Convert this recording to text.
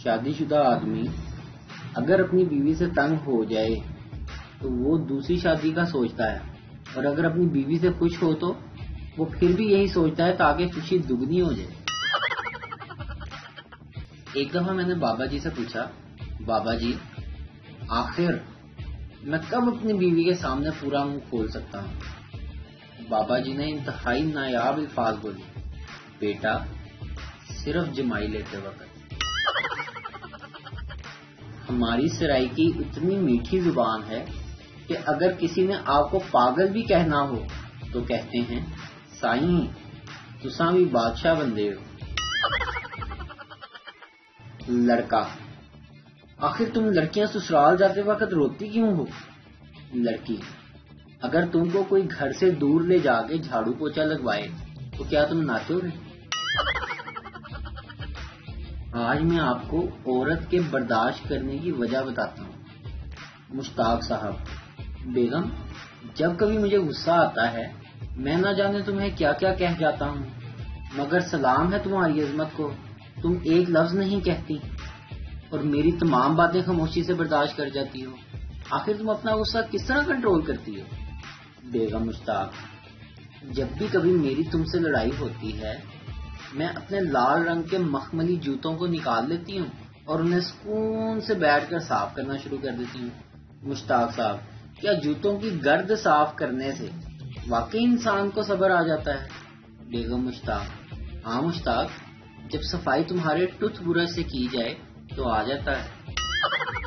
شادی شدہ آدمی اگر اپنی بیوی سے تنگ ہو جائے تو وہ دوسری شادی کا سوچتا ہے، اور اگر اپنی بیوی سے خوش ہو تو وہ پھر بھی یہی سوچتا ہے تاکہ خوشی دگنی ہو جائے۔ ایک دفعہ میں نے بابا جی سے پوچھا، بابا جی آخر میں کب اپنی بیوی کے سامنے پورا منہ کھول سکتا ہوں؟ بابا جی نے انتہائی نایاب الفاظ بولے، بیٹا صرف جمائی لیتے وقت۔ ہماری سرائیکی اتنی میٹھی زبان ہے کہ اگر کسی نے آپ کو پاگل بھی کہنا ہو تو کہتے ہیں سائیں تساں بھی بادشاہ بندے ہو۔ لڑکا، آخر تم لڑکیاں سسرال جاتے وقت روتی کیوں ہو؟ لڑکی، اگر تم کو کوئی گھر سے دور لے جا کے جھاڑو پوچھا لگوائے تو کیا تم ناچو گے؟ آج میں آپ کو عورت کے برداشت کرنے کی وجہ بتاتا ہوں۔ مشتاق صاحب، بیگم جب کبھی مجھے غصہ آتا ہے میں نہ جانے تمہیں کیا کیا کہہ جاتا ہوں، مگر سلام ہے تمہاری عظمت کو تم ایک لفظ نہیں کہتی اور میری تمام باتیں خاموشی سے برداشت کر جاتی ہو۔ آخر تم اپنا غصہ کس طرح کنٹرول کرتی ہو؟ بیگم مشتاق، جب بھی کبھی میری تم سے لڑائی ہوتی ہے میں اپنے لال رنگ کے مخملی جوتوں کو نکال لیتی ہوں اور انہیں سکون سے بیٹھ کر صاف کرنا شروع کر دیتی ہوں۔ مشتاق صاحب، کیا جوتوں کی گرد صاف کرنے سے واقعی انسان کو صبر آ جاتا ہے؟ بیگم مشتاق، ہاں مشتاق، جب صفائی تمہارے ٹوتھ برش سے کی جائے تو آ جاتا ہے۔